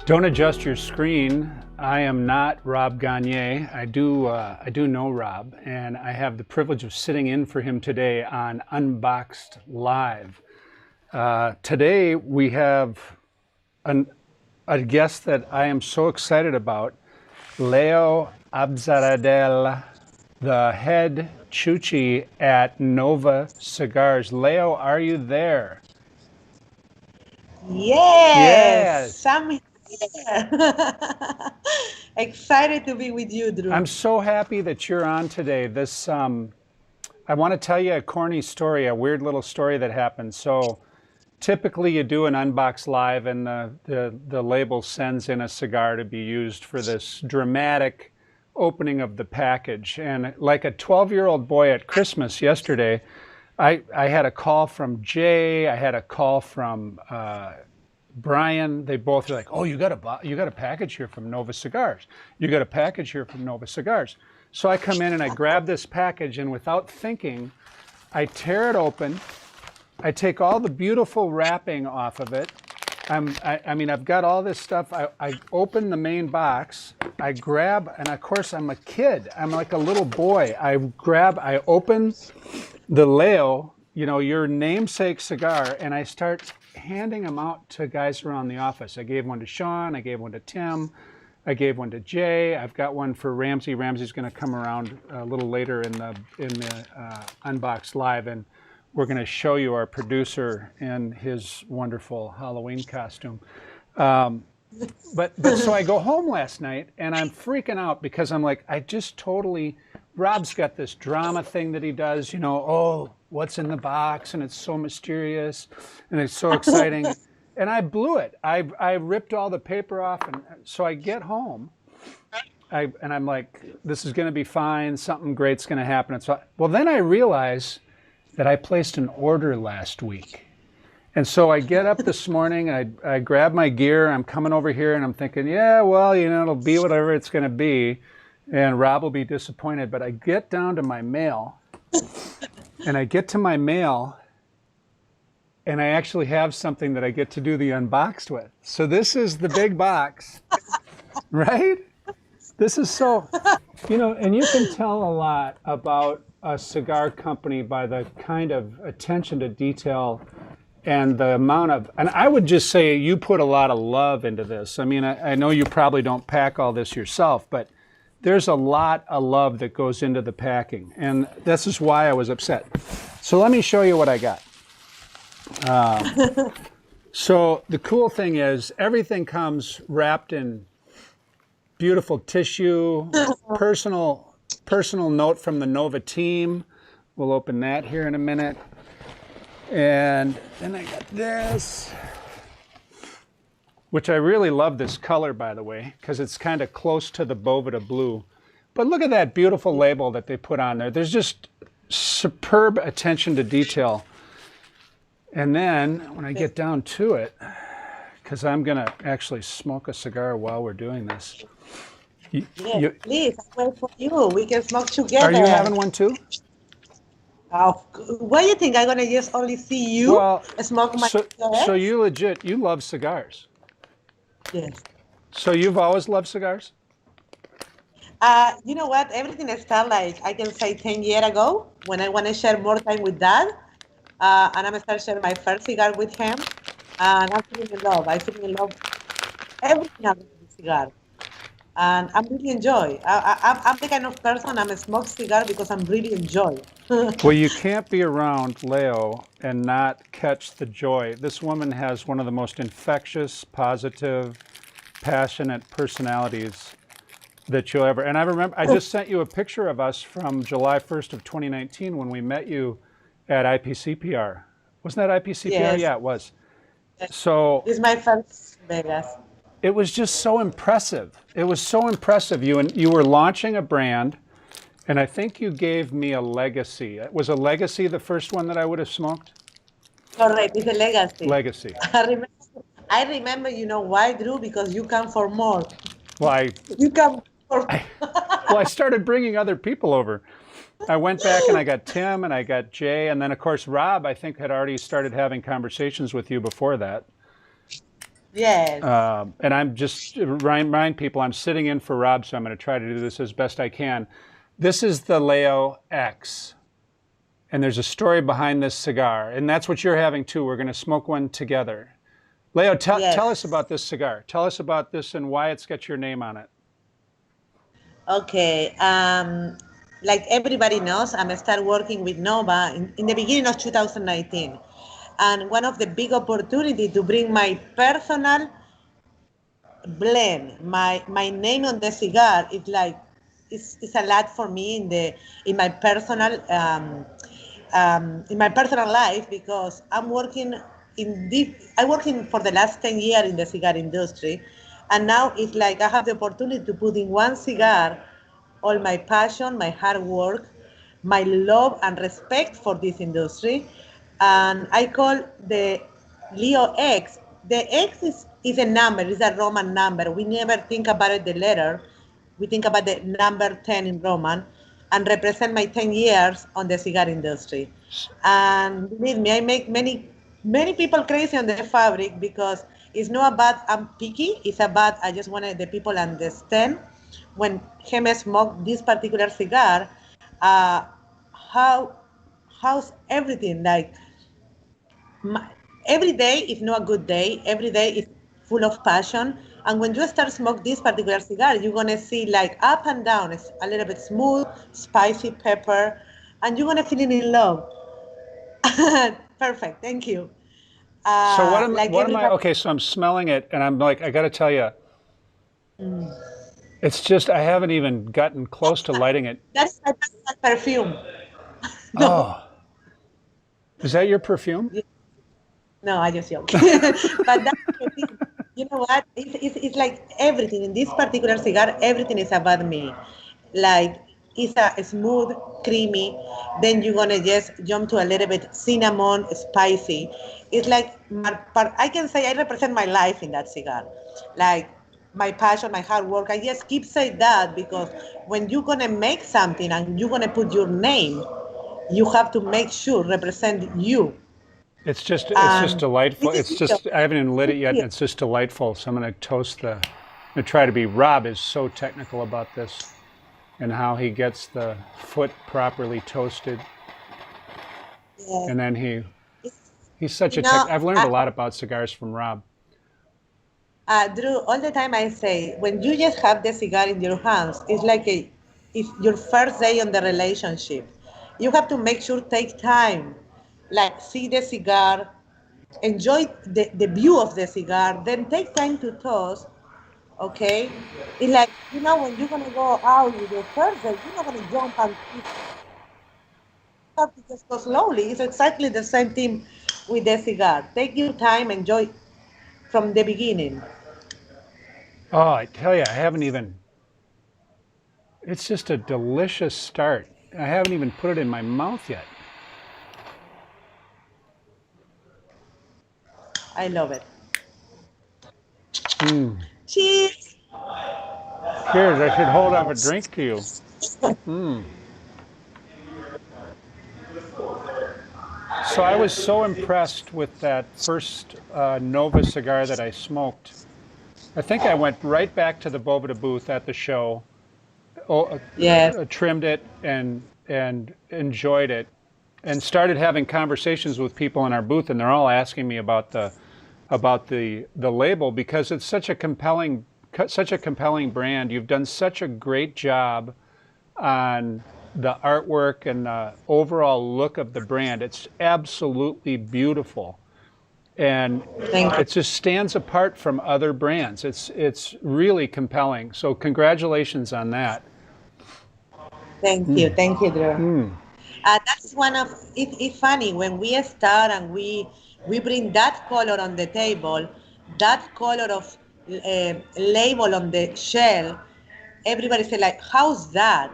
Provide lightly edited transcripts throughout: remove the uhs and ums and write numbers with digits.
Don't adjust your screen. I am not Rob Gagne. I do know Rob, and I have the privilege of sitting in for him today on Unboxed Live. Today we have a guest that I am so excited about, Leo Abzaradel, the head Chuchi at Nova Cigars. Leo, are you there? Yes, Yes. I'm here. Excited to be with you, I'm Drew. so happy that you're on today. I want to tell you a corny story, a weird little story that happened. So typically you do an unbox live and the label sends in a cigar to be used for this dramatic opening of the package. And like a 12-year-old boy at Christmas yesterday, I had a call from Jay, I had a call from Brian. They both are like, "Oh, you got a package here from Nova Cigars. You got a package here from Nova Cigars." So I come in and I grab this package, and without thinking, I tear it open. I take all the beautiful wrapping off of it. I mean, I've got all this stuff. I open the main box. I grab, and of course, I'm a kid. I'm like a little boy. I open the Leo, your namesake cigar, and I start handing them out to guys around the office. I gave one to Sean. I gave one to Tim. I gave one to Jay. I've got one for Ramsey. Ramsey's going to come around a little later in the Unboxed Live, and we're going to show you our producer in his wonderful Halloween costume. But so I go home last night and I'm freaking out because I'm like, Rob's got this drama thing that he does, oh, what's in the box, and it's so mysterious and it's so exciting. And I blew it. I ripped all the paper off, and so I get home and I'm like, this is going to be fine. Something great's going to happen. And well, then I realize that I placed an order last week. And so I get up this morning, I grab my gear, I'm coming over here and I'm thinking, yeah, well, it'll be whatever it's going to be. And Rob will be disappointed. But I get down to my mail, and I get to my mail, and I actually have something that I get to do the unboxed with. So this is the big box, right? This is so, and you can tell a lot about a cigar company by the kind of attention to detail and the amount of, and I would just say you put a lot of love into this. I mean, I know you probably don't pack all this yourself, but there's a lot of love that goes into the packing. And this is why I was upset. So let me show you what I got. So the cool thing is everything comes wrapped in beautiful tissue, personal note from the Nova team. We'll open that here in a minute. And then I got this, which I really love this color, by the way, because it's kind of close to the Boveda blue. But look at that beautiful label that they put on there. There's just superb attention to detail. And then when I get down to it, because I'm going to actually smoke a cigar while we're doing this. Yes, please, I wait for you. We can smoke together. Are you having one too? Oh, what do you think? I'm going to just only see you smoke my cigarette? So you love cigars. Yes. So you've always loved cigars? You know what? Everything started like, I can say 10 years ago when I want to share more time with Dad. And I'm going to start sharing my first cigar with him. And I'm feeling in love. I'm feeling in love everything about the cigar. And I'm really enjoy. I'm the kind of person, I'm a smoke cigar because I'm really enjoy. Well, you can't be around Leo and not catch the joy. This woman has one of the most infectious, positive, passionate personalities that you'll ever. And I remember I just sent you a picture of us from July 1st of 2019 when we met you at IPCPR. Wasn't that IPCPR? Yes. Yeah, it was. So This is my first Vegas. it was just so impressive. It was so impressive. You were launching a brand, and I think you gave me a Legacy. Was a Legacy the first one that I would have smoked? Correct, it's a legacy. Legacy. I remember, you know why, Drew? Because you come for more. Well, You come for I started bringing other people over. I went back and I got Tim and I got Jay, and then of course Rob, I think, had already started having conversations with you before that. Yes. And I'm just remind people I'm sitting in for Rob, so I'm going to try to do this as best I can. This is the Leo X, and there's a story behind this cigar, and that's what you're having too. We're going to smoke one together. Leo, tell us Yes. about this cigar. Tell us about this and why it's got your name on it. Okay. Like everybody knows, I'm start working with Nova in the beginning of 2019. And one of the big opportunity to bring my personal blend, my name on the cigar is like it's a lot for me in my personal in my personal life because I'm working I working for the last 10 years in the cigar industry, and now it's like I have the opportunity to put in one cigar all my passion, my hard work, my love and respect for this industry. And I call the Leo X. The X is a number, it's a Roman number. We never think about it, the letter. We think about the number 10 in Roman and represent my 10 years on the cigar industry. And believe me, I make many people crazy on the fabric because it's not about I'm picky, it's about I just wanted the people understand when him smoke this particular cigar, uh, how how's everything like my, every day is not a good day. Every day is full of passion. And when you start smoke this particular cigar, you're gonna see like up and down. It's a little bit smooth, spicy pepper, and you're gonna feel in love. Perfect. Thank you. So Like what am I? everybody. Okay, so I'm smelling it, and I'm like, I got to tell you, it's just I haven't even gotten close to lighting it. That's my personal perfume. No, Oh, is that your perfume? no, I just joke. But that's the thing. You know what? It's like everything in this particular cigar, everything is about me. Like it's a smooth, creamy. Then you're gonna just jump to a little bit cinnamon, spicy. It's like I can say I represent my life in that cigar. Like my passion, my hard work. I just keep saying that because when you're gonna make something and you're gonna put your name, you have to make sure represent you. It's just delightful. This is It's Leo. just I haven't even lit This it is yet, and Leo. it's just delightful. So I'm going to toast the. I'm going to try to be. Rob is so technical about this and how he gets the foot properly toasted, Yes. and then It's, he's such you a tech. know, I've learned a lot about cigars from Rob. Drew, all the time I say, when you just have the cigar in your hands, it's your first day on the relationship. You have to make sure take time, like see the cigar, enjoy the view of the cigar, then take time to toast. Okay, it's like when you're gonna go out with your first date, you're not gonna jump and you have to just go slowly. It's exactly the same thing with the cigar. Take your time, enjoy from the beginning. Oh, I tell you, I haven't even. It's just a delicious start. I haven't even put it in my mouth yet. I love it. Mm. Cheers. Cheers! I should hold up a drink to you. Mm. So I was so impressed with that first Nova cigar that I smoked. I think I went right back to the Boveda booth at the show, Yes. trimmed it, and enjoyed it, and started having conversations with people in our booth, and they're all asking me about the label because it's such a compelling brand. You've done such a great job on the artwork and the overall look of the brand. It's absolutely beautiful. And Thank you. it just stands apart from other brands. It's really compelling. So congratulations on that. Thank you. Mm, Thank you, Drew. mm. That's one of it's funny when we start and we bring that color on the table, that color of label on the shell. Everybody say like, "How's that?"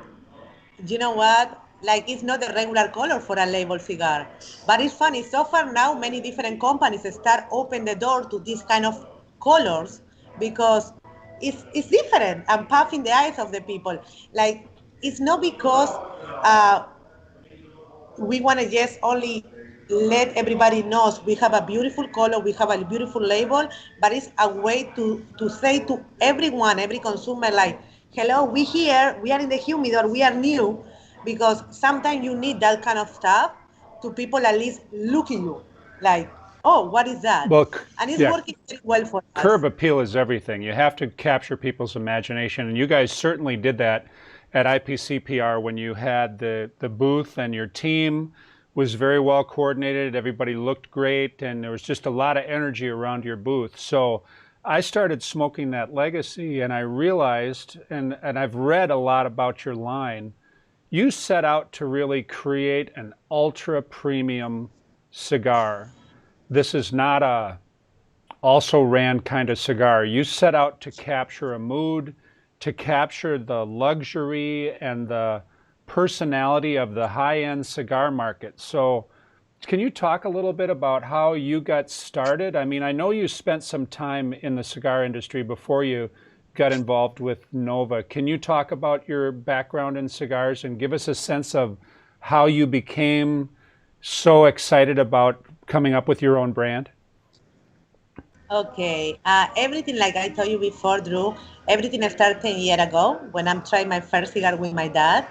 You know what? Like it's not the regular color for a label cigar. But it's funny, so far now many different companies start open the door to this kind of colors because it's different and puffing the eyes of the people. Like it's not because uh, we want to just only let everybody knows we have a beautiful color, we have a beautiful label, but it's a way to say to everyone, every consumer, like, hello, we here, we are in the humidor, we are new, because sometimes you need that kind of stuff to people at least look at you, like, oh, what is that? Well, And it's yeah, working very well for us. curb appeal is everything. You have to capture people's imagination, and you guys certainly did that at IPCPR when you had the booth, and your team was very well coordinated. Everybody looked great, and there was just a lot of energy around your booth. So I started smoking that Legacy, and I realized, and I've read a lot about your line. You set out to really create an ultra premium cigar. This is not a also ran kind of cigar. You set out to capture a mood, to capture the luxury and the personality of the high-end cigar market. So can you talk a little bit about how you got started? I mean, I know you spent some time in the cigar industry before you got involved with Nova. Can you talk about your background in cigars and give us a sense of how you became so excited about coming up with your own brand? Okay, everything like I told you before, Drew, everything started 10 years ago when I'm trying my first cigar with my dad.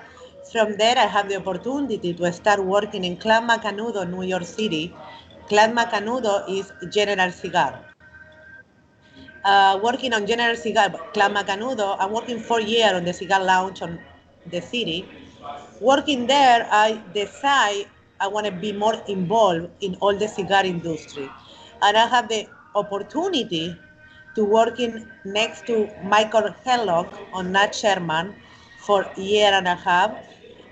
From there, I have the opportunity to start working in Club Macanudo, New York City. Club Macanudo is General Cigar. Working on General Cigar, Club Macanudo, I'm working 4 years on the cigar lounge on the city. Working there, I decide I want to be more involved in all the cigar industry. And I have the opportunity to working next to Michael Hellock on Nat Sherman for a year and a half.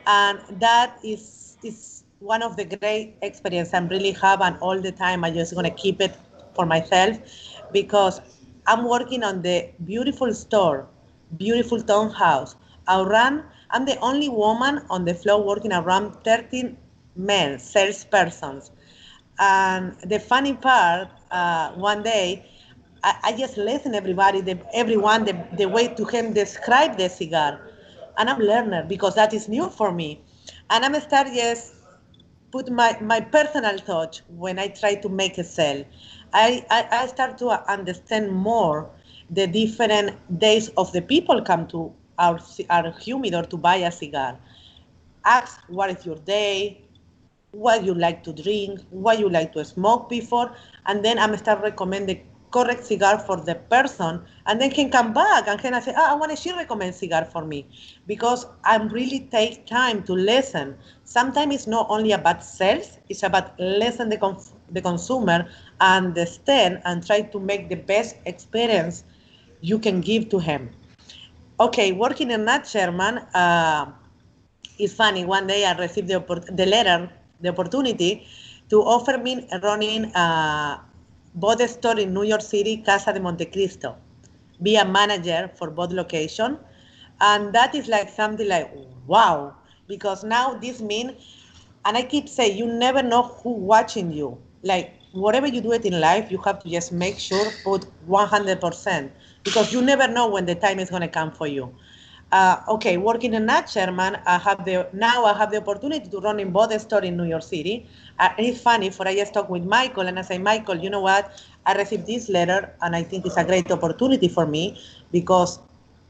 And that is one of the great experience I'm really have, and all the time I just gonna keep it for myself, because I'm working on the beautiful store, beautiful townhouse. I'm the only woman on the floor working around 13 men, salespersons. And the funny part, one day, I just listen everybody, everyone, the way to him describe the cigar. And I'm learner because that is new for me. And I'm start just put my personal touch when I try to make a sale. I start to understand more the different days of the people come to our humidor to buy a cigar. Ask what is your day, what you like to drink, what you like to smoke before, and then I'm start recommend the correct cigar for the person, and then can come back and can I say, I want she recommend cigar for me, because I'm really take time to listen. Sometimes it's not only about sales; it's about listen the consumer, understand, and try to make the best experience you can give to him. Okay, working in that Sherman. It's funny. One day I received the letter, the opportunity to offer me running both store in New York City, Casa de Montecristo, be a manager for both location, and that is like something like wow, because now this means, and I keep saying, you never know who watching you. Like whatever you do it in life, you have to just make sure put 100%, because you never know when the time is going to come for you. Okay, working in that Sherman, I have the opportunity to run in both store in New York City. It's funny, for I just talked with Michael and I say, Michael, you know what? I received this letter and I think it's a great opportunity for me, because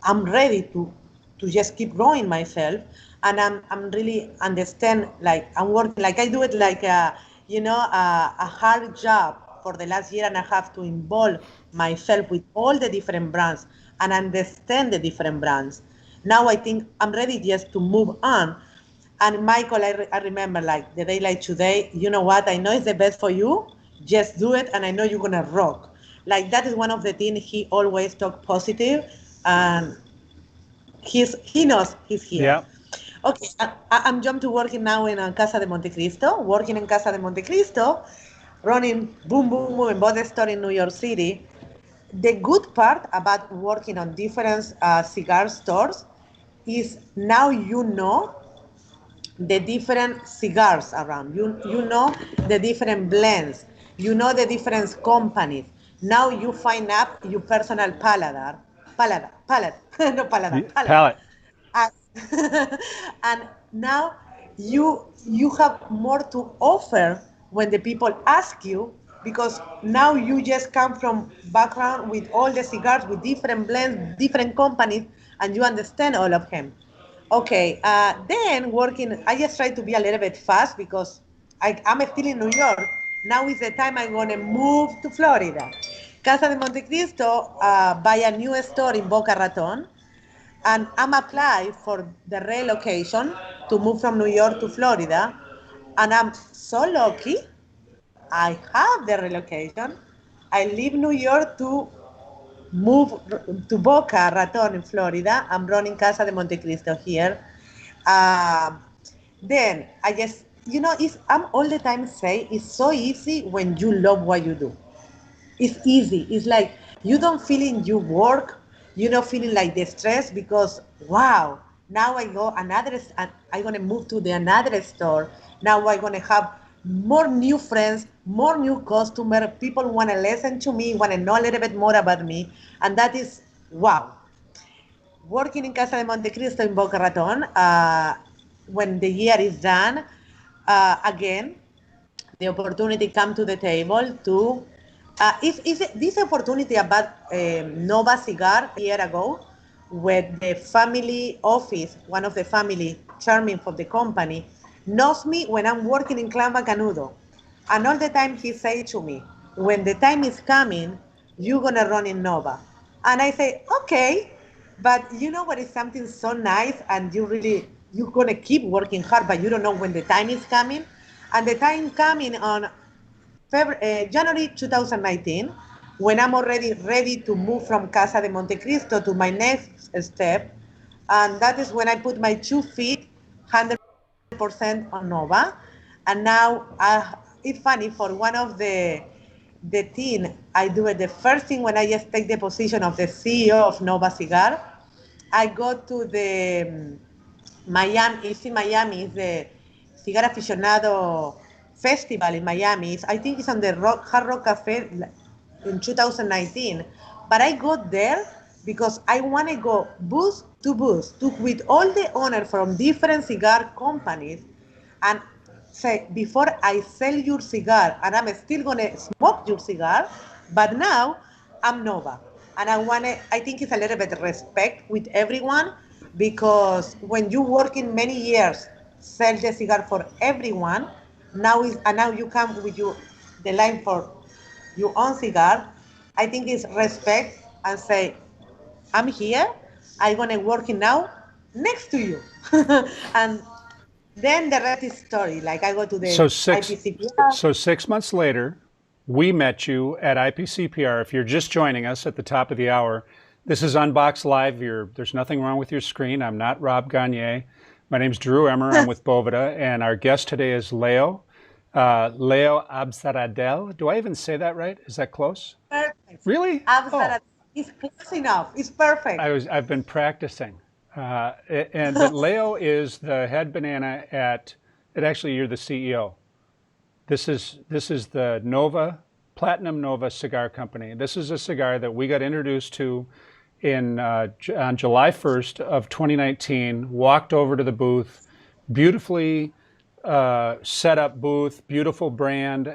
I'm ready to just keep growing myself, and I'm really understand, like I'm working like I do it like a hard job for the last year and a half to involve myself with all the different brands and understand the different brands. Now I think I'm ready just to move on. And Michael, I remember like the day like today, you know what? I know it's the best for you. Just do it, and I know you're gonna rock. Like that is one of the things he always talk positive, and he knows he's here. Yeah. Okay, I'm jumped to working now in Casa de Montecristo. Working in Casa de Montecristo, running Boom Boom Boom in both store in New York City. The good part about working on different cigar stores is now you know the different cigars around. You know the different blends. You know the different companies. Now you find up your personal palate, no palate. Palette. And, and now you have more to offer when the people ask you, because now you just come from background with all the cigars, with different blends, different companies, and you understand all of them. Okay, then working, I just try to be a little bit fast because I'm still in New York. Now is the time I'm gonna move to Florida. Casa de Montecristo buy a new store in Boca Raton, and I'm applying for the relocation to move from New York to Florida. And I'm so lucky I have the relocation. I leave New York to move to Boca Raton in Florida. I'm running Casa de Montecristo here. Um, then I just, I'm all the time say it's so easy when you love what you do. It's easy. It's like you don't feel in your work, you not feeling like the stress because wow, now I go another, I'm gonna move to the another store. Now I'm gonna have more new friends, more new customer. People wanna listen to me, wanna know a little bit more about me, and that is wow. Working in Casa de Montecristo in Boca Raton, when the year is done, again, the opportunity come to the table to is this opportunity about Nova Cigar a year ago, with the family office, one of the family chairman for the company, knows me when I'm working in Clan Bacanudo. And all the time he say to me, when the time is coming, you're gonna run in Nova. And I say, okay, but you know what is something so nice and you're gonna keep working hard, but you don't know when the time is coming. And the time coming on January 2019, when I'm already ready to move from Casa de Montecristo to my next step. And that is when I put my 2 feet 100% on Nova. And now it's funny for one of the team, I do it the first thing when I just take the position of the CEO of Nova Cigar. I go to the Miami, it's in Miami, it's the Cigar Aficionado Festival in Miami. I think it's on the Hard Rock Cafe in 2019. But I go there because I want to go booth to booth to with all the owner from different cigar companies and say, before I sell your cigar, and I'm still gonna smoke your cigar, but now I'm Nova. And I think it's a little bit of respect with everyone because when you work in many years, sell the cigar for everyone, now you come with the line for your own cigar. I think it's respect and say, I'm here, I'm gonna working now next to you. And then the rest is story. Like I go to the So six, IPCPR. so 6 months later, we met you at IPCPR. If you're just joining us at the top of the hour, this is Unboxed Live. There's nothing wrong with your screen. I'm not Rob Gagne. My name's Drew Emmer. I'm with Boveda, and our guest today is Leo. Leo Absaradel. Do I even say that right? Is that close? Perfect. Really? Absarat. It's close enough. It's perfect. I've been practicing. But Leo is the head banana actually you're the CEO. This is the Platinum Nova Cigar Company. This is a cigar that we got introduced to on July 1st of 2019. Walked over to the booth, beautifully set up booth, beautiful brand.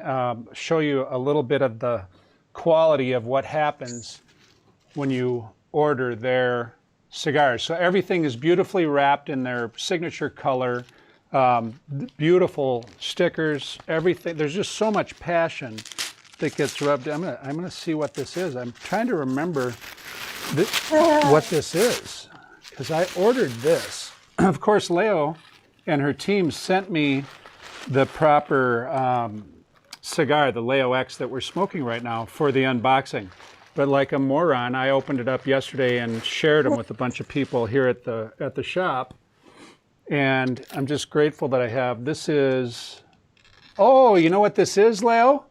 Show you a little bit of the quality of what happens when you order their cigars. So everything is beautifully wrapped in their signature color, beautiful stickers, everything. There's just so much passion that gets rubbed. I'm gonna see what this is. I'm trying to remember what this is because I ordered this. Of course, Leo and her team sent me the proper cigar, the Leo X that we're smoking right now for the unboxing. But like a moron, I opened it up yesterday and shared them with a bunch of people here at the shop. And I'm just grateful that I have. This is, oh, you know what this is, Leo?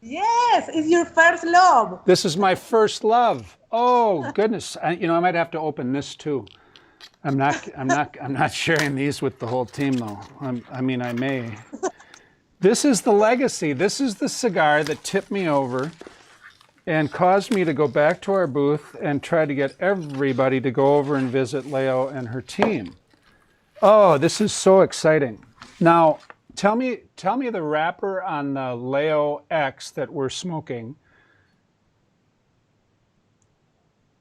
Yes, it's your first love. This is my first love. Oh goodness, I might have to open this too. I'm not sharing these with the whole team though. I may. This is the legacy. This is the cigar that tipped me over and caused me to go back to our booth and try to get everybody to go over and visit Leo and her team. Oh, this is so exciting. Now, tell me the wrapper on the Leo X that we're smoking.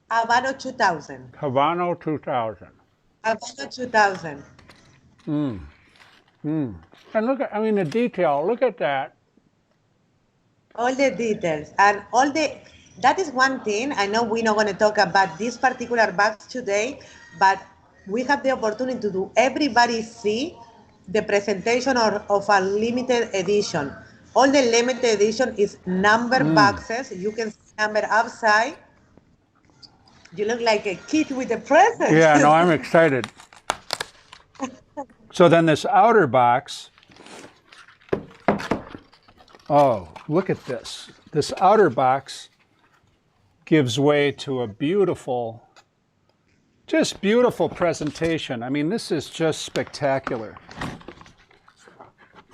Habano 2000. Habano 2000. Habano 2000. And look at, I mean, the detail. Look at that. All the details and all the, that is one thing. I know we're not going to talk about this particular box today, but we have the opportunity to do everybody see the presentation of a limited edition. All the limited edition is number boxes. You can see number outside. You look like a kid with a present. Yeah, no, I'm excited. So then this outer box, oh, look at this. This outer box gives way to a beautiful, just beautiful presentation. I mean, this is just spectacular.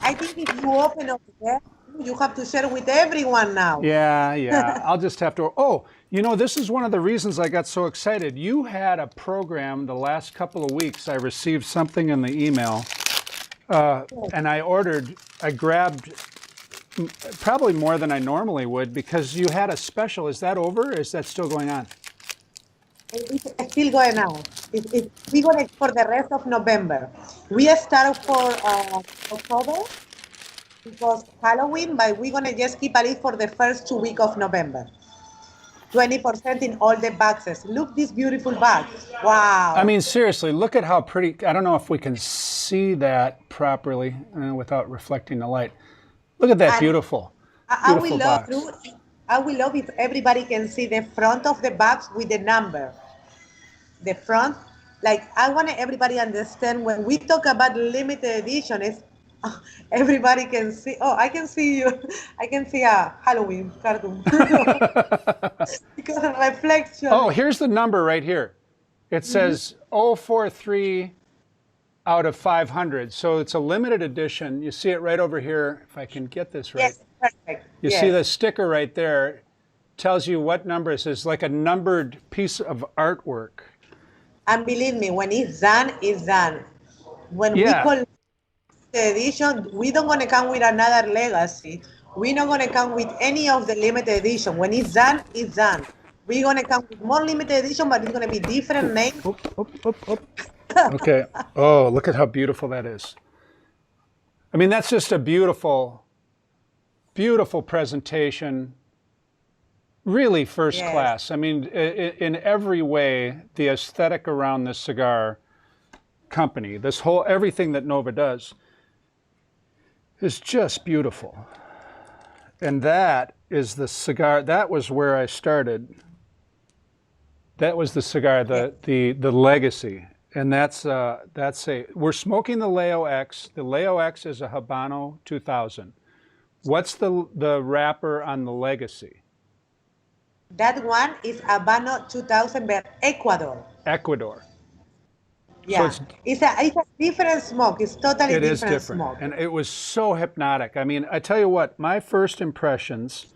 I think if you open over there, you have to share with everyone now. Yeah. I'll just have to. Oh, you know, this is one of the reasons I got so excited. You had a program the last couple of weeks. I received something in the email, and I grabbed probably more than I normally would because you had a special. Is that over? Or is that still going on? It's still going on. We're going for the rest of November. We start for October because Halloween, but we're going to just keep a list for the first 2 weeks of November. 20% in all the boxes. Look this beautiful box. Wow. I mean, seriously, look at how pretty. I don't know if we can see that properly without reflecting the light. Look at that And beautiful I will box. I will love if everybody can see the front of the box with the number. The front, like I want everybody understand when we talk about limited edition, it's everybody can see. Oh, I can see you. I can see a Halloween cartoon because of reflection. Oh, here's the number right here. It says 043 out of 500. So it's a limited edition. You see it right over here. If I can get this right. Yes, perfect. You see the sticker right there. Tells you what number it is. It's like a numbered piece of artwork. And believe me, when it's done, it's done. When we call the edition, we don't going to come with another legacy. We're not going to come with any of the limited edition. When it's done, it's done. We're going to come with more limited edition, but it's going to be different names. Okay. Oh, look at how beautiful that is. I mean, that's just a beautiful, beautiful presentation. Really first class. I mean, in every way, the aesthetic around this cigar company, this whole, everything that Nova does is just beautiful. And that is the cigar, that was where I started. That was the cigar, the legacy. And that's we're smoking the Leo X. The Leo X is a Habano 2000. What's the wrapper on the legacy? That one is Habano 2000, but Ecuador. Ecuador. Yeah, So it's a different smoke. It's totally different smoke. And it was so hypnotic. I mean, I tell you what, my first impressions,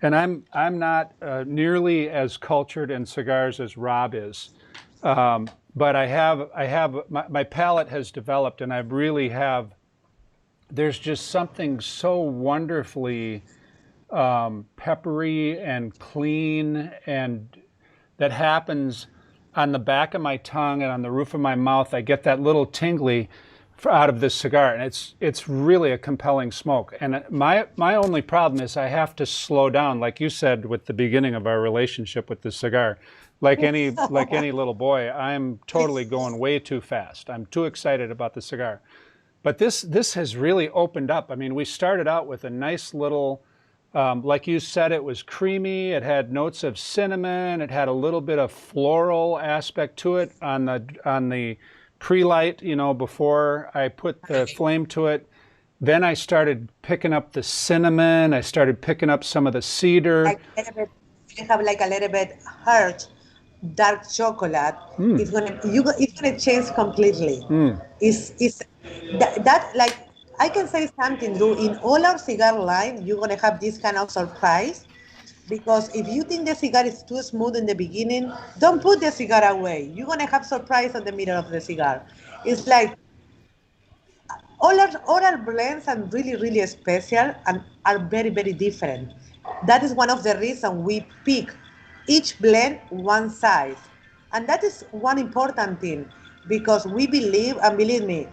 and I'm not nearly as cultured in cigars as Rob is, but I have my palate has developed, and I really have. There's just something so wonderfully peppery and clean, and that happens on the back of my tongue and on the roof of my mouth. I get that little tingly out of this cigar, and it's really a compelling smoke. And my only problem is I have to slow down, like you said with the beginning of our relationship with this cigar. Like any little boy, I'm totally going way too fast. I'm too excited about the cigar. But this has really opened up. I mean, we started out with a nice little, like you said, it was creamy. It had notes of cinnamon. It had a little bit of floral aspect to it on the pre-light, you know, before I put the flame to it. Then I started picking up the cinnamon. I started picking up some of the cedar. Like a little bit, you have like a little bit hurt dark chocolate. It's gonna change completely. It's that like I can say something, Drew. In all our cigar line, you're gonna have this kind of surprise, because if you think the cigar is too smooth in the beginning, don't put the cigar away. You're gonna have surprise in the middle of the cigar. It's like all our blends are really, really special and are very, very different. That is one of the reasons we pick each blend one size. And that is one important thing because we believe, and believe me,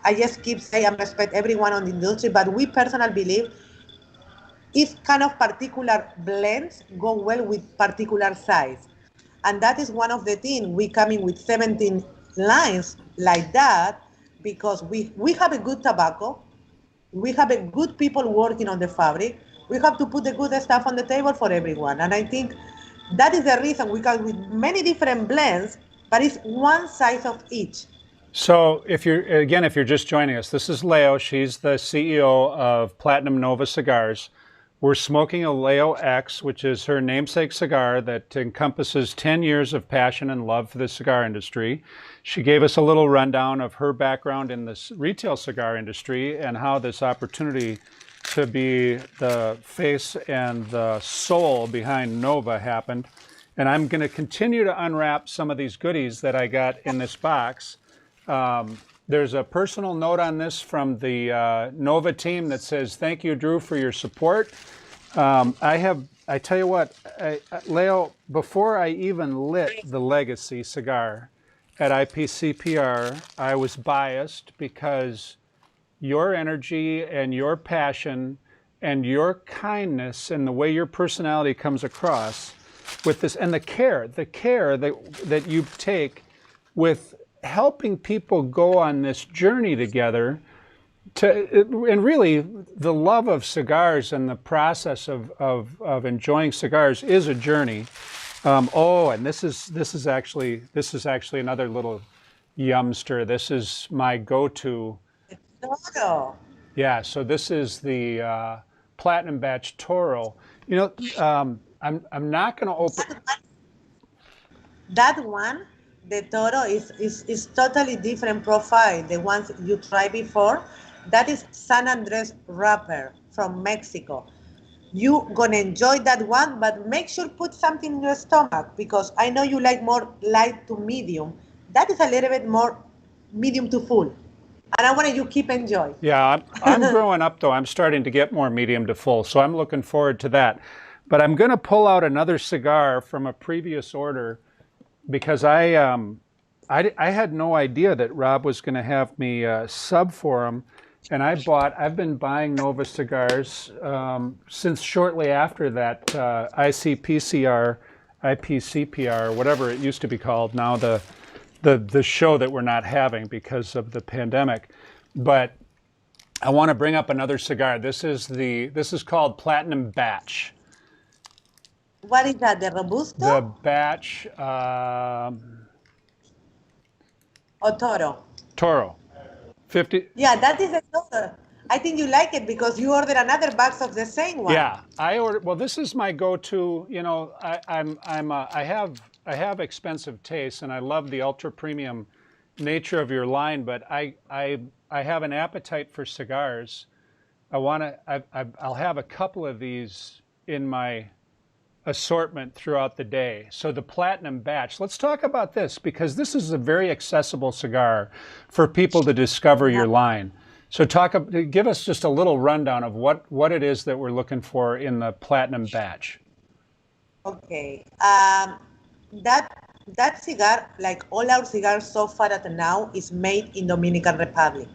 I just keep saying and respect everyone on the industry, but we personally believe if kind of particular blends go well with particular size. And that is one of the things we come in with 17 lines like that because we have a good tobacco, we have a good people working on the fabric, we have to put the good stuff on the table for everyone. And I think that is the reason we come with many different blends, but it's one size of each. So if you're just joining us, this is Leo. She's the CEO of Platinum Nova Cigars. We're smoking a Leo X, which is her namesake cigar that encompasses 10 years of passion and love for the cigar industry. She gave us a little rundown of her background in the retail cigar industry and how this opportunity to be the face and the soul behind Nova happened. And I'm going to continue to unwrap some of these goodies that I got in this box. There's a personal note on this from the Nova team that says, "Thank you, Drew, for your support." I tell you what, Leo, before I even lit the Legacy cigar at IPCPR, I was biased because your energy and your passion and your kindness and the way your personality comes across with this, and the care that you take with helping people go on this journey together and really the love of cigars and the process of enjoying cigars is a journey. And this is actually another little yumster. This is my go-to. Toro. Yeah, so this is the Platinum Batch Toro. You know, I'm not going to open. That one, the Toro is totally different profile. The ones you tried before, that is San Andres wrapper from Mexico. You gonna enjoy that one, but make sure put something in your stomach because I know you like more light to medium. That is a little bit more medium to full, and I want you keep enjoy. Yeah, I'm growing up though. I'm starting to get more medium to full, so I'm looking forward to that. But I'm going to pull out another cigar from a previous order because I had no idea that Rob was going to have me sub for him, and I've been buying Nova cigars since shortly after that IPCPR, whatever it used to be called. Now the show that we're not having because of the pandemic, but I want to bring up another cigar. This is called Platinum Batch. What is that? The Robusto The batch or Toro? Toro, 50. Yeah, that is a Toro. I think you like it because you ordered another box of the same one. Yeah, I ordered. Well, this is my go-to. You know, I have expensive tastes, and I love the ultra premium nature of your line. But I have an appetite for cigars. I'll have a couple of these in my assortment throughout the day. So the Platinum Batch, let's talk about this because this is a very accessible cigar for people to discover your line. So give us just a little rundown of what it is that we're looking for in the Platinum Batch. Okay. That cigar, like all our cigars so far at now, is made in Dominican Republic.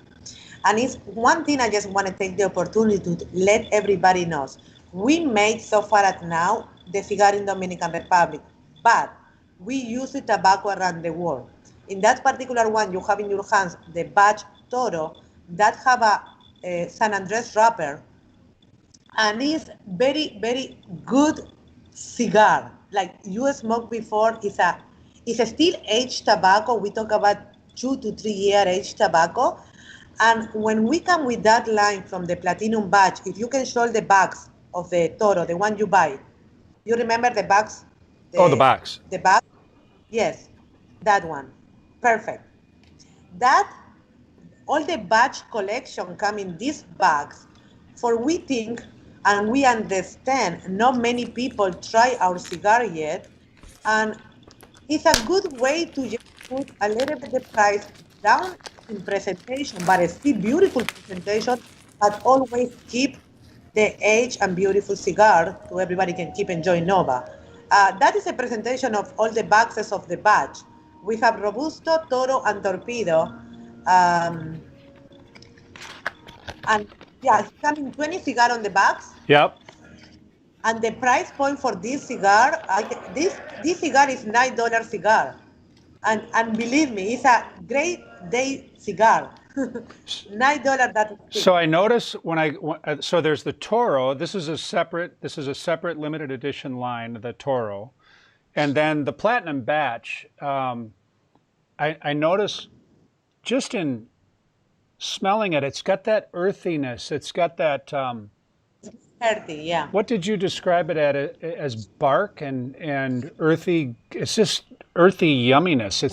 And it's one thing I just want to take the opportunity to let everybody know. We made so far at now the cigar in Dominican Republic, but we use the tobacco around the world. In that particular one you have in your hands, the Batch Toro, that have a San Andres wrapper, and is very, very good cigar. Like you smoked before, it's a still aged tobacco. We talk about 2 to 3 year aged tobacco. And when we come with that line from the Platinum Batch, if you can show the bags of the Toro, the one you buy, you remember the bags? The box. The bag? Yes, that one. Perfect. That, all the batch collection come in these bags, for we think and we understand not many people try our cigar yet, and it's a good way to just put a little bit the price down in presentation, but it's still beautiful presentation, but always keep the age and beautiful cigar so everybody can keep enjoying Nova. That is a presentation of all the boxes of the batch. We have Robusto, Toro, and Torpedo. Um, and yeah, it's coming 20 cigar on the box. Yep. And the price point for this cigar, this cigar is $9 cigar. And believe me, it's a great day cigar. $9 that is cheap. So I notice so there's the Toro. This is a separate limited edition line, the Toro, and then the Platinum batch. I notice just in smelling it, it's got that earthiness. It's got that. Healthy, yeah. What did you describe it as bark and earthy? It's just earthy yumminess.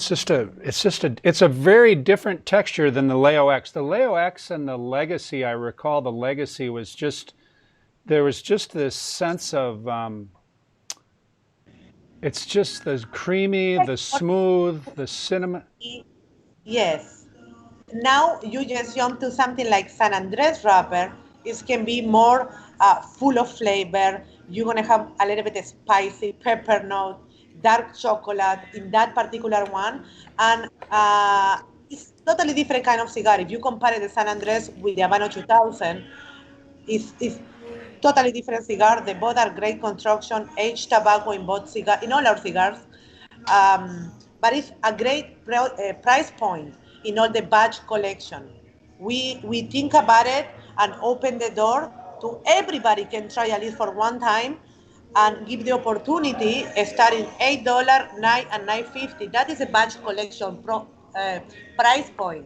It's a very different texture than the Leo X. The Leo X and the Legacy, I recall the Legacy was there was just this sense of, it's just the creamy, the smooth, the cinnamon. Yes. Now you just jump to something like San Andres wrapper. It can be more full of flavor. You're gonna have a little bit of spicy pepper note, dark chocolate in that particular one, and it's totally different kind of cigar. If you compare the San Andres with the Habano 2000, it's totally different cigar. They both are great construction, aged tobacco in in all our cigars. But it's a great price point in all the batch collection. We think about it and open the door to everybody can try at least for one time and give the opportunity starting $8, $9 and $9.50. That is a batch collection price point.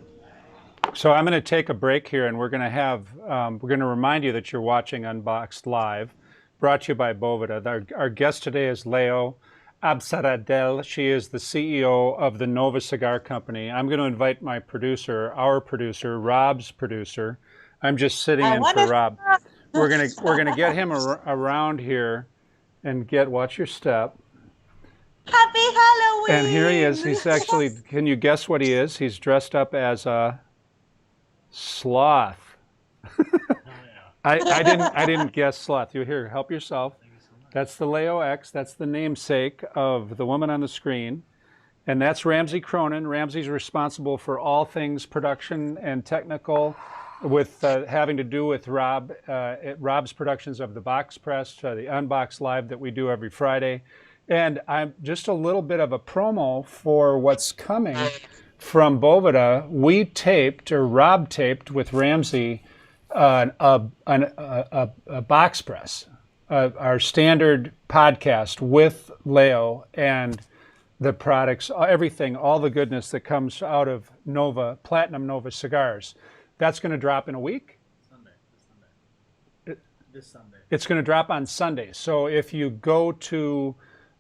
So I'm going to take a break here, and we're going to remind you that you're watching Unboxed Live, brought to you by Boveda. Our guest today is Leo Absaradel. She is the CEO of the Nova Cigar Company. I'm going to invite my producer, Rob's producer. I'm just sitting in for Rob. We're gonna get him around here and watch your step. Happy Halloween! And here he is. He's actually, can you guess what he is? He's dressed up as a sloth. I didn't guess sloth. You here, help yourself. That's the Leo X. That's the namesake of the woman on the screen. And that's Ramsey Cronin. Ramsey's responsible for all things production and technical with having to do with Rob's productions of the Box Press, the Unboxed Live that we do every Friday. And I'm just a little bit of a promo for what's coming from Boveda. Rob taped with Ramsey a Box Press, our standard podcast with Leo and the products, everything, all the goodness that comes out of Platinum Nova Cigars. That's going to drop in a week? This Sunday. It's going to drop on Sunday. So if you go to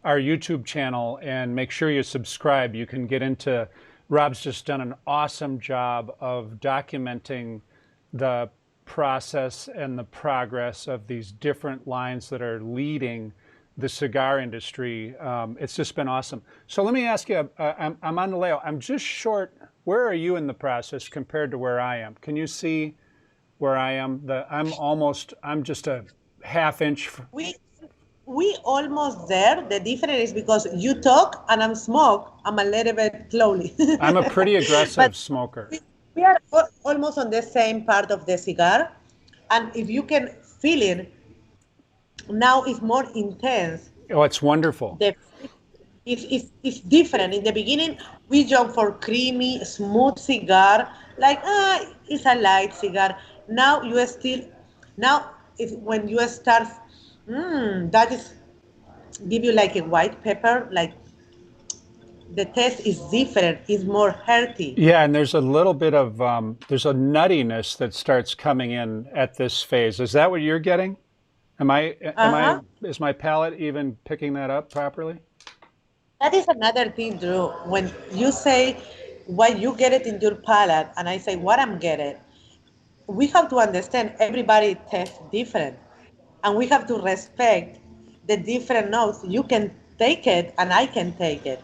our YouTube channel and make sure you subscribe, you can get into, Rob's just done an awesome job of documenting the process and the progress of these different lines that are leading the cigar industry. It's just been awesome. So let me ask you, I'm on the Leo. I'm just short. Where are you in the process compared to where I am? Can you see where I am? I'm just a half inch. We almost there. The difference is because you talk and I'm smoke. I'm a little bit slowly. I'm a pretty aggressive smoker. We are almost on the same part of the cigar. And if you can feel it, now it's more intense. Oh, it's wonderful. It's different. In the beginning, we jump for creamy, smooth cigar, like, it's a light cigar. Now when you start, that is, give you like a white pepper, like the taste is different. It's more hearty. Yeah, and there's a little bit of, there's a nuttiness that starts coming in at this phase. Is that what you're getting? Is my palate even picking that up properly? That is another thing, Drew. When you say why you get it in your palate, and I say what I'm getting, we have to understand everybody tastes different, and we have to respect the different notes. You can take it, and I can take it,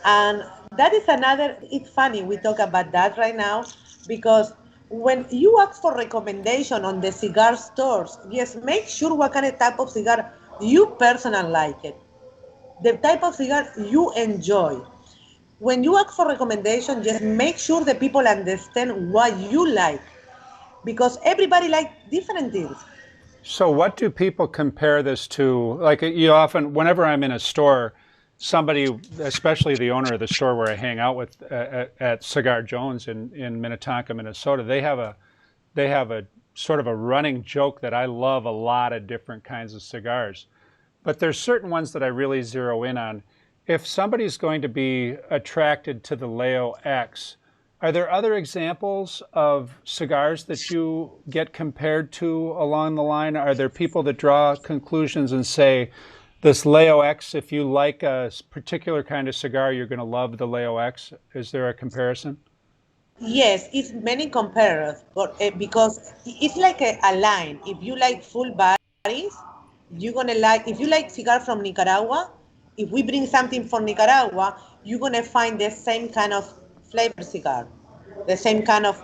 and that is another. It's funny we talk about that right now, because when you ask for recommendation on the cigar stores, yes, make sure what kind of type of cigar you personally like it, the type of cigar you enjoy. When you ask for recommendation, just make sure the people understand what you like, because everybody likes different things. So what do people compare this to? Like you often, whenever I'm in a store, somebody, especially the owner of the store where I hang out with at Cigar Jones in Minnetonka, Minnesota, they have a sort of a running joke that I love a lot of different kinds of cigars. But there's certain ones that I really zero in on. If somebody's going to be attracted to the Leo X, are there other examples of cigars that you get compared to along the line? Are there people that draw conclusions and say, this Leo X, if you like a particular kind of cigar, you're going to love the Leo X? Is there a comparison? Yes, it's many comparers, but because it's like a line. If you like full bodies, you're gonna like. If you like cigar from Nicaragua, if we bring something from Nicaragua, you're gonna find the same kind of flavor cigar, the same kind of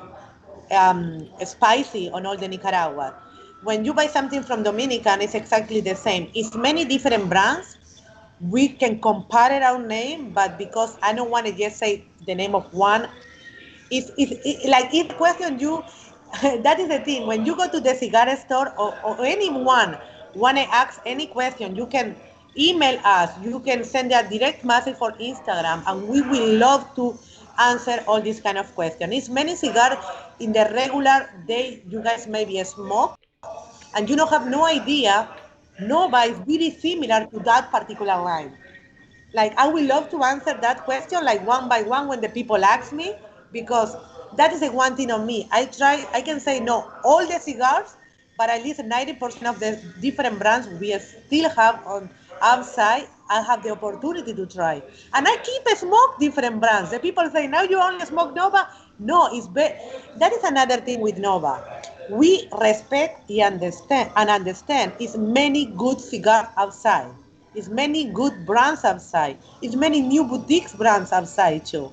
spicy on all the Nicaragua. When you buy something from Dominican, it's exactly the same. It's many different brands. We can compare our name, but because I don't want to just say the name of one, like if question you, that is the thing. When you go to the cigar store, or anyone want to ask any question, you can email us. You can send a direct message for Instagram, and we will love to answer all these kind of questions. It's many cigar in the regular day you guys maybe smoke, and you don't have no idea. Nova is very similar to that particular line. Like, I would love to answer that question like one by one when the people ask me, because that is the one thing on me. I can say no all the cigars, but at least 90% of the different brands we still have on outside. I have the opportunity to try, and I keep smoke different brands. The people say now you only smoke Nova. No, that is another thing with Nova. We respect and understand is many good cigars outside. It's many good brands outside. It's many new boutiques brands outside too.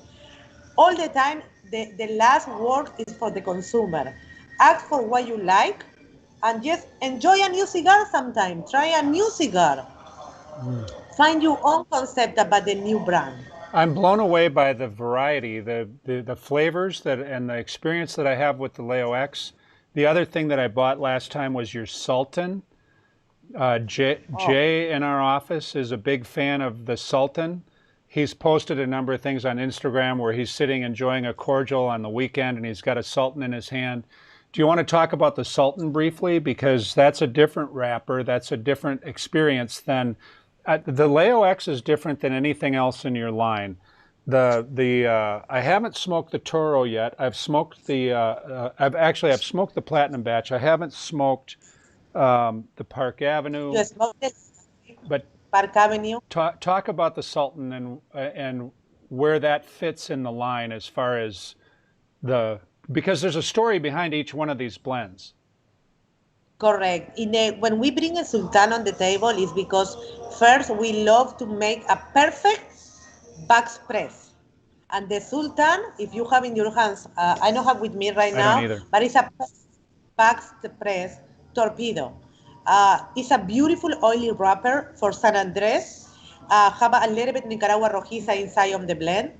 All the time, the last word is for the consumer. Ask for what you like and just enjoy a new cigar sometime. Try a new cigar. Mm. Find your own concept about the new brand. I'm blown away by the variety, the flavors that and the experience that I have with the Leo X. The other thing that I bought last time was your Sultan. Oh, Jay in our office is a big fan of the Sultan. He's posted a number of things on Instagram where he's sitting enjoying a cordial on the weekend and he's got a Sultan in his hand. Do you want to talk about the Sultan briefly? Because that's a different wrapper, that's a different experience than the Leo X is different than anything else in your line. The I haven't smoked the Toro yet. I've smoked I've smoked the Platinum batch. I haven't smoked the Park Avenue. you smoke the But Park Avenue. talk about the Sultan and where that fits in the line as far as because there's a story behind each one of these blends. Correct. When we bring a sultan on the table, is because first we love to make a perfect back press. And the sultan, if you have in your hands, I don't have with me right I don't now, either. but it's a back press torpedo. It's a beautiful oily wrapper for San Andres. Have a little bit Nicaragua rojiza inside of the blend.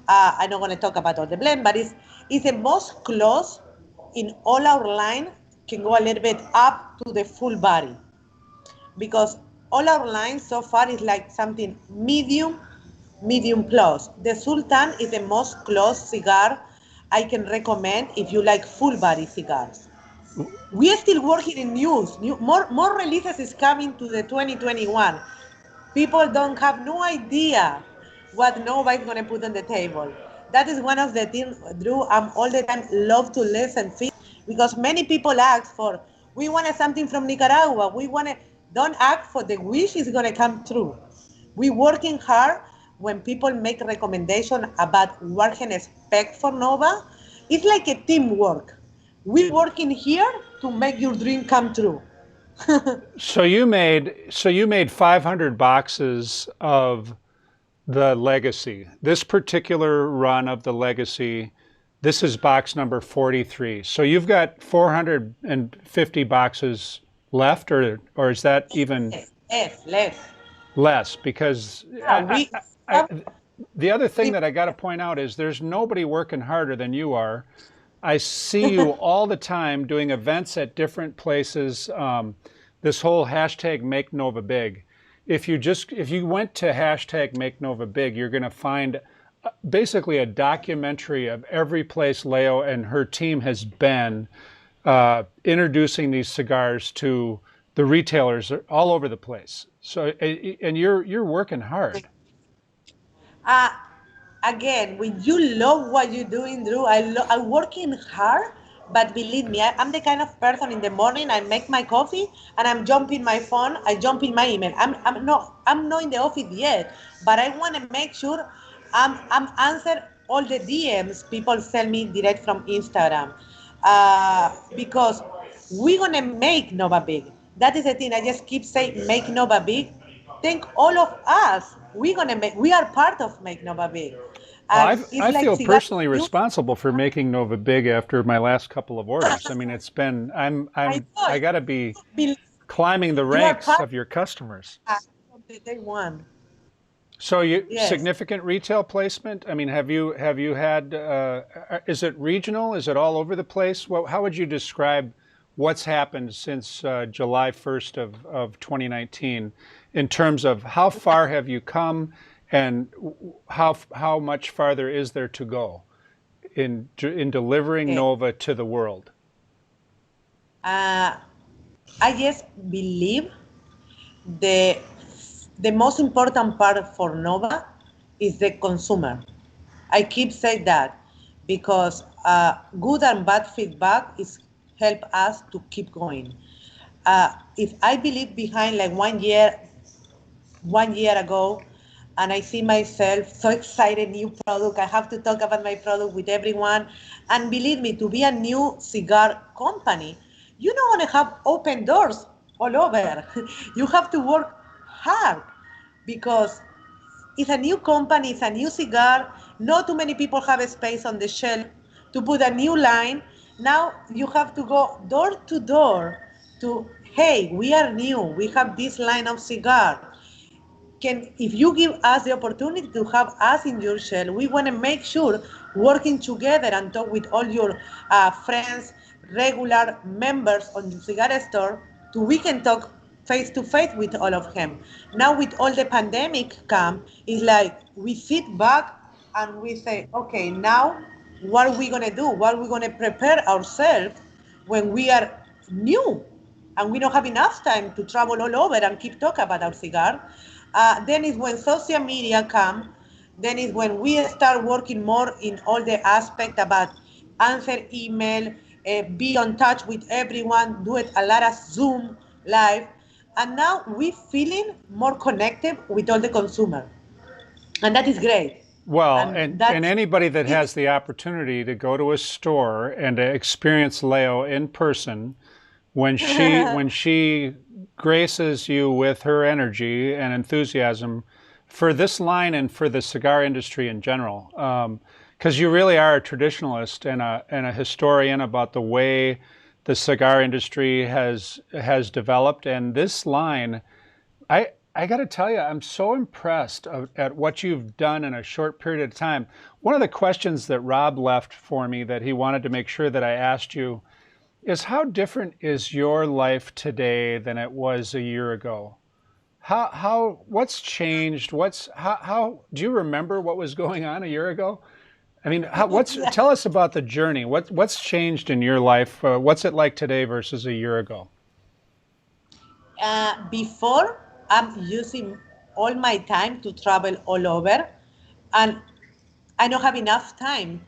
I'm not going to talk about all the blend, but it's the most close in all our line, can go a little bit up to the full body, because all our lines so far is like something medium plus. The Sultan is the most close cigar I can recommend if you like full body cigars. We are still working in more releases is coming to the 2021. People don't have no idea what nobody's gonna put on the table. That is one of the things, Drew. I'm all the time love to listen because many people ask for. We wanted something from Nicaragua. We wanted. Don't ask for the wish is gonna come true. We working hard. When people make recommendation about what can expect for Nova, it's like a teamwork. We working here to make your dream come true. So you made 500 boxes of the Legacy. This particular run of the Legacy This is box number 43. So you've got 450 boxes left, or is that even Less. less? Because Yeah, I, the other thing that I got to point out is there's nobody working harder than you are. I see you all the time doing events at different places. This whole hashtag Make Nova Big. If you went to hashtag Make Nova Big, you're going to find basically a documentary of every place Leo and her team has been introducing these cigars to the retailers all over the place. So, and you're working hard. uh, Again, when you love what you're doing, Drew, I'm working hard, but believe me, I'm the kind of person in the morning, I make my coffee and I'm jumping my phone, I jump in my email. I'm not in the office yet, but I want to make sure I'm answer all the DMs people send me direct from Instagram, because we're gonna make Nova big. That is the thing. I just keep saying make Nova big. Think all of us. We are part of make Nova big. Well, And it's I like feel cigar. personally responsible for making Nova big after my last couple of orders. I mean, it's been I know I got to be believe climbing the you are ranks part of your customers. from the day one. So you Yes. significant retail placement? I mean, have you had is it regional? Is it all over the place? Well, how would you describe what's happened since July 1st of 2019 in terms of how far have you come and how much farther is there to go in delivering Okay. Nova to the world? Uh, I just believe the the most important part for Nova is the consumer. I keep saying that because good and bad feedback is help us to keep going. If I believe behind like 1 year ago, and I see myself so excited, new product. I have to talk about my product with everyone. And believe me, to be a new cigar company, you don't want to have open doors all over. You have to work hard because it's a new company, it's a new cigar. Not too many people have a space on the shelf to put a new line. Now you have to go door to door to, hey, we are new. We have this line of cigar. If you give us the opportunity to have us in your shell, we want to make sure working together and talk with all your friends, regular members on the cigar store, we can talk face to face with all of them. Now with all the pandemic come, it's like we sit back and we say, okay, now what are we gonna do? What are we gonna prepare ourselves when we are new and we don't have enough time to travel all over and keep talking about our cigar? Then is when social media come. Then is when we start working more in all the aspect about answer email, be on touch with everyone, do it a lot of Zoom live, and now we feeling more connected with all the consumer, and that is great. Well, And and that's anybody that it. has the opportunity to go to a store and to experience Leo in person, when she graces you with her energy and enthusiasm for this line and for the cigar industry in general, because you really are a traditionalist and a historian about the way the cigar industry has developed, and this line I got to tell you, I'm so impressed at what you've done in a short period of time. One of the questions that Rob left for me that he wanted to make sure that I asked you is how different is your life today than it was a year ago? What's changed? How do you remember what was going on a year ago? I mean, Yeah. tell us about the journey. What's changed in your life? What's it like today versus a year ago? Before, I'm using all my time to travel all over, and I don't have enough time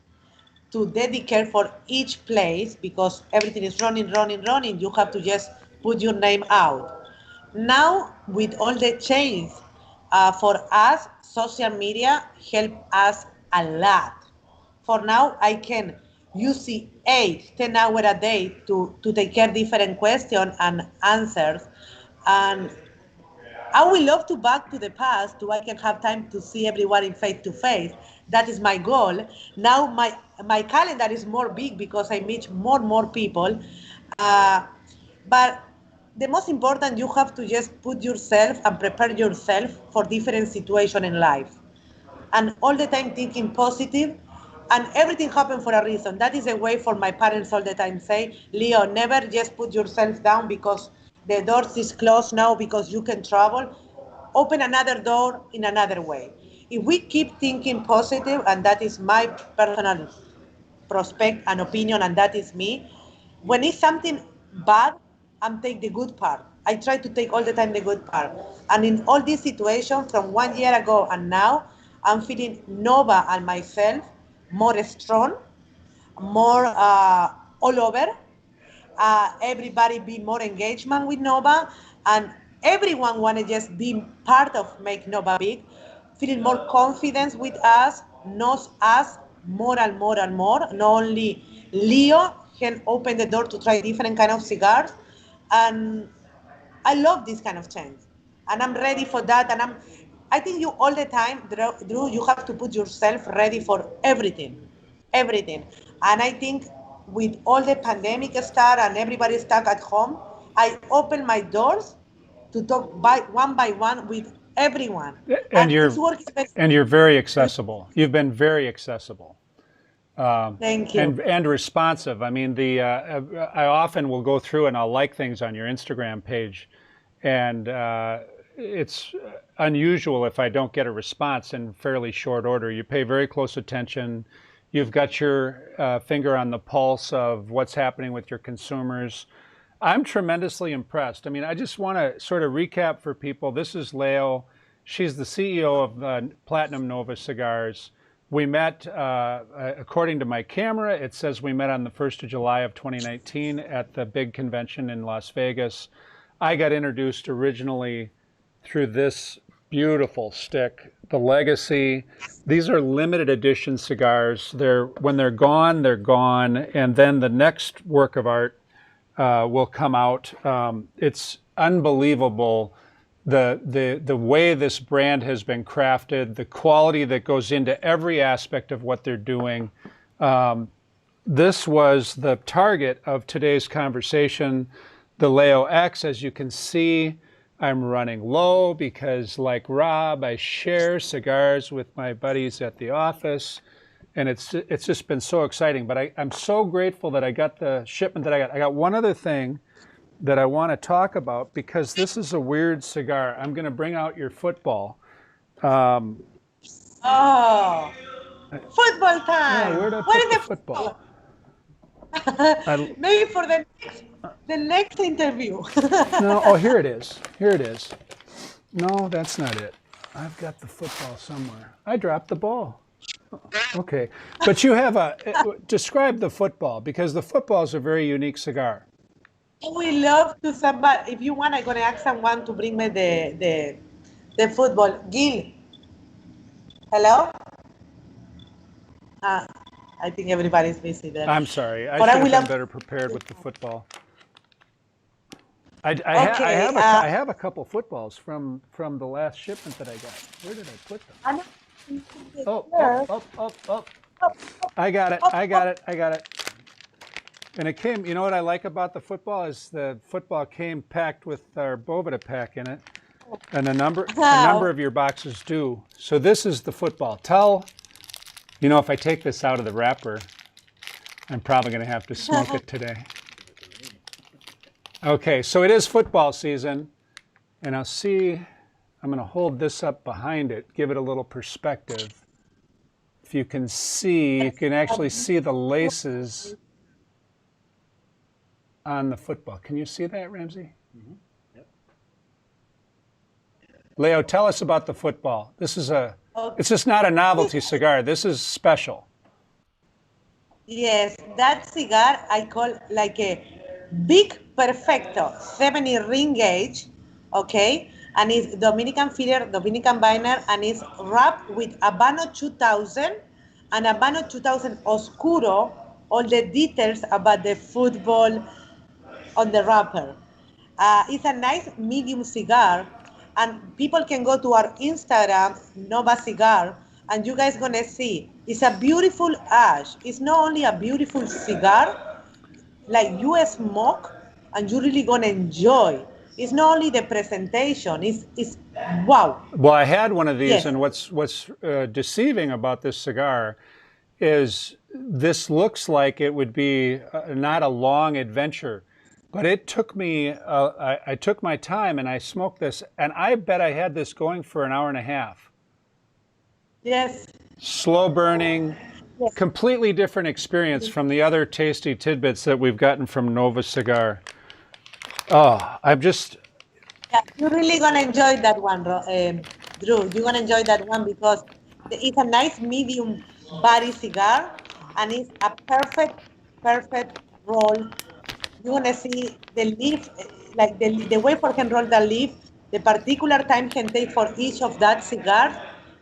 to dedicate for each place because everything is running, running, running. You have to just put your name out. Now, with all the change, for us, social media help us a lot. For now, I can use the 8, 10 hours a day to take care different questions and answers. And I would love to back to the past so I can have time to see everyone in face to face. That is my goal. Now my calendar is more big because I meet more people. Uh, but the most important, you have to just put yourself and prepare yourself for different situation in life, and all the time thinking positive, and everything happened for a reason. That is a way for my parents all the time say, Leo, never just put yourself down because the doors is closed now because you can travel. Open another door in another way. If we keep thinking positive, and that is my personal prospect and opinion, and that is me. When it's something bad, I'm take the good part. I try to take all the time the good part. And in all this situation, from 1 year ago and now, I'm feeling Nova and myself more strong, more all over. Everybody be more engagement with Nova, and everyone want to just be part of make Nova big, feeling more confidence with us, knows us more and more and more. Not only Leo can open the door to try different kind of cigars, and I love this kind of change, and I'm ready for that. And I think you all the time, Drew, you have to put yourself ready for everything, everything. And I think with all the pandemic start and everybody stuck at home, I open my doors to talk by one with everyone, And and it's you're working very. and you're very accessible. You've been very accessible. Thank you. And responsive. I mean, I often will go through and I'll like things on your Instagram page, and it's unusual if I don't get a response in fairly short order. You pay very close attention. You've got your finger on the pulse of what's happening with your consumers. I'm tremendously impressed. I mean, I just want to sort of recap for people. This is Leo. She's the CEO of Platinum Nova Cigars. We met, according to my camera, it says we met on the 1st of July of 2019 at the big convention in Las Vegas. I got introduced originally through this beautiful stick, the Legacy. These are limited edition cigars. When they're gone, they're gone. And then the next work of art will come out. It's unbelievable the way this brand has been crafted, the quality that goes into every aspect of what they're doing. This was the target of today's conversation, the Leo X. As you can see, I'm running low because, like Rob, I share cigars with my buddies at the office, and it's just been so exciting. But I'm so grateful that I got the shipment that I got. I got one other thing that I want to talk about, because this is a weird cigar. I'm going to bring out your football. Oh, football Yeah, time. where'd I What put is the the football? Maybe for the next interview. No, oh, here it is. Here it is. No, that's not it. I've got the football somewhere. I dropped the ball. Okay, but you have describe the football, because the football is a very unique cigar. We love to somebody. If you want, I'm gonna ask someone to bring me the football. Gil, hello. Uh, I think everybody's busy there. I'm sorry. I But I should have will been love. better prepared with the football. Okay. I have a couple footballs from the last shipment that I got. Where did I put them? I'm not Oh, here. oh. I got it. I got it. I got it. And it came, you know what I like about the football is the football came packed with our Bovida pack in it. And a number of your boxes do. So this is the football. You know, if I take this out of the wrapper, I'm probably going to have to smoke it today. Okay, so it is football season. And I'm going to hold this up behind it, give it a little perspective. If you can see, you can actually see the laces on the football. Can you see that, Ramsey? Mm-hmm. Yep. Leo, tell us about the football. It's just not a novelty cigar. This is special. Yes, that cigar I call like a big perfecto 70 ring gauge, okay? And it's Dominican filler, Dominican binder, and it's wrapped with Habano 2000 and Habano 2000 Oscuro, all the details about the football on the wrapper. It's a nice medium cigar, and people can go to our Instagram, Nova Cigar, and you guys gonna see it's a beautiful ash. It's not only a beautiful cigar, like you smoke and you really gonna enjoy. It's not only the presentation, it's wow. Well, I had one of these, Yes. and what's deceiving about this cigar is this looks like it would be not a long adventure, but it took me. I took my time and I smoked this, and I bet I had this going for an hour and a half. Yes. Slow burning, Yes. completely different experience from the other tasty tidbits that we've gotten from Nova Cigar. Oh, I'm just Yeah, you're really gonna enjoy that one, Drew. You're gonna enjoy that one because it's a nice medium body cigar, and it's a perfect roll. You're gonna see the leaf, like the way for can roll the leaf, the particular time can take for each of that cigar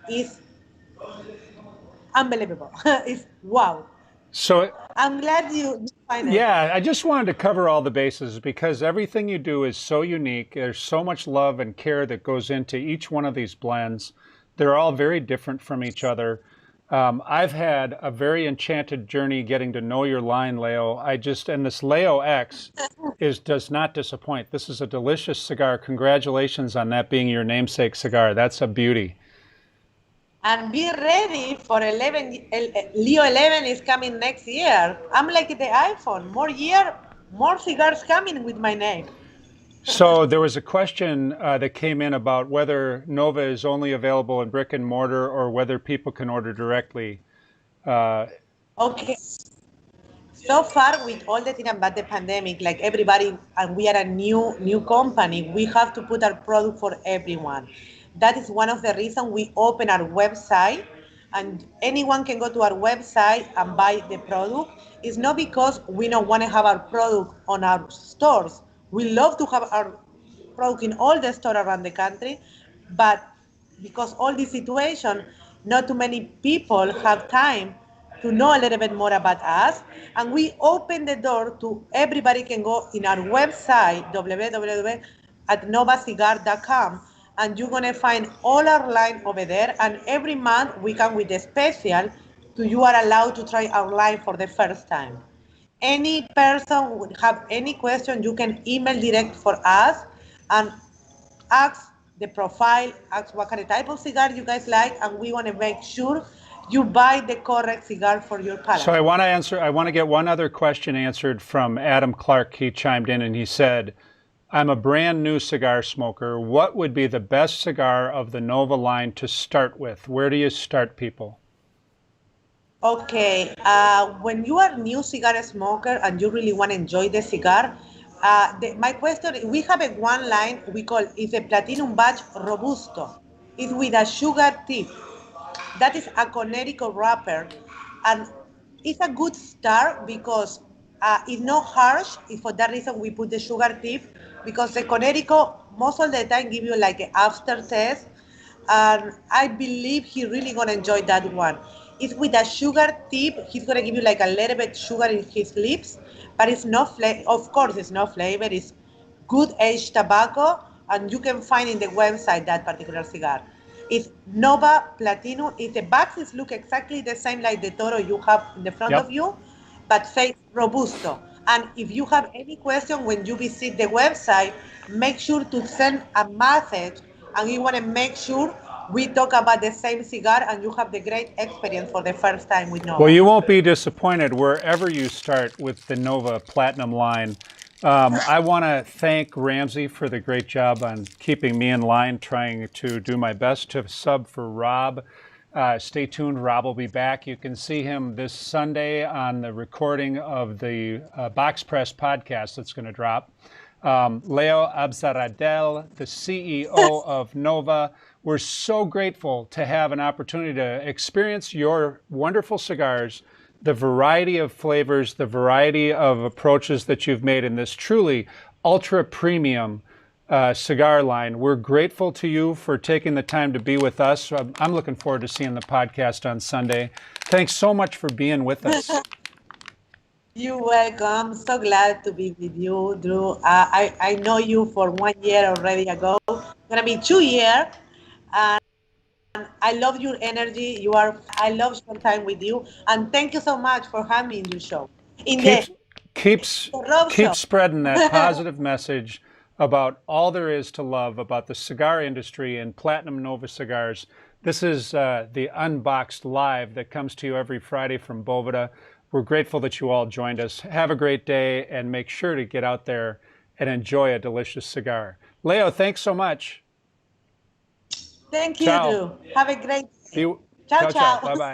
is unbelievable. It's wow. so. I'm glad you find it. Yeah, I just wanted to cover all the bases because everything you do is so unique. There's so much love and care that goes into each one of these blends. They're all very different from each other. I've had a very enchanted journey getting to know your line, Leo. And this Leo X does not disappoint. This is a delicious cigar. Congratulations on that being your namesake cigar. That's a beauty. And be ready for 11. Leo 11 is coming next year. I'm like the iPhone. More year, more cigars coming with my name. So there was a question that came in about whether Nova is only available in brick and mortar or whether people can order directly. Okay. So far, with all the thing about the pandemic, like everybody, and we are a new company, we have to put our product for everyone. That is one of the reasons we open our website, and anyone can go to our website and buy the product. It's not because we don't want to have our product on our stores. We love to have our product in all the stores around the country, but because all this situation, not too many people have time to know a little bit more about us, and we open the door to everybody can go in our website www.novacigar.com, and you're gonna find all our line over there. And every month we come with a special to you are allowed to try our line for the first time. Any person would have any question, you can email direct for us and ask the profile, ask what kind of type of cigar you guys like, and we want to make sure you buy the correct cigar for your So palate. I want to get one other question answered from Adam Clark. He chimed in and he said, I'm a brand new cigar smoker. What would be the best cigar of the Nova line to start with? Where do you start people? Okay, when you are new cigar smoker and you really want to enjoy the cigar, my question, we have a one line we call is a Platinum Batch Robusto. It's with a sugar tip. That is a Connecticut wrapper, and it's a good start because it's not harsh. For that reason, we put the sugar tip because the Connecticut most of the time give you like an aftertaste, and I believe he really gonna enjoy that one. It's with a sugar tip. He's gonna give you like a little bit sugar in his lips, but it's not flavor. Of course, it's not flavor. It's good aged tobacco, and you can find in the website that particular cigar. It's Nova Platinum. If the boxes look exactly the same like the Toro you have in the front of Yep. you, but say Robusto. And if you have any question when you visit the website, make sure to send a message, and we want to make sure we talk about the same cigar and you have the great experience for the first time with Well, Nova. you won't be disappointed wherever you start with the Nova Platinum line. I want to thank Ramsey for the great job on keeping me in line, trying to do my best to sub for Rob. Stay tuned. Rob will be back. You can see him this Sunday on the recording of the Box Press podcast that's going to drop. Leo Abzaradel, the CEO of Nova. We're so grateful to have an opportunity to experience your wonderful cigars, the variety of flavors, the variety of approaches that you've made in this truly ultra premium cigar line. We're grateful to you for taking the time to be with us. I'm looking forward to seeing the podcast on Sunday. Thanks so much for being with us. You're welcome. So glad to be with you, Drew. I know you for 1 year already ago. Gonna be 2 years, and I love your energy. I love spend time with you. And thank you so much for having me in your show. In Keep the, keeps the Rob keep show. spreading that positive message about all there is to love about the cigar industry and Platinum Nova Cigars. This is the Unboxed Live that comes to you every Friday from Boveda. We're grateful that you all joined us. Have a great day and make sure to get out there and enjoy a delicious cigar. Leo, thanks so much. Thank you, Ciao. too. Have a great day. Ciao, Ciao, ciao. ciao. Bye-bye.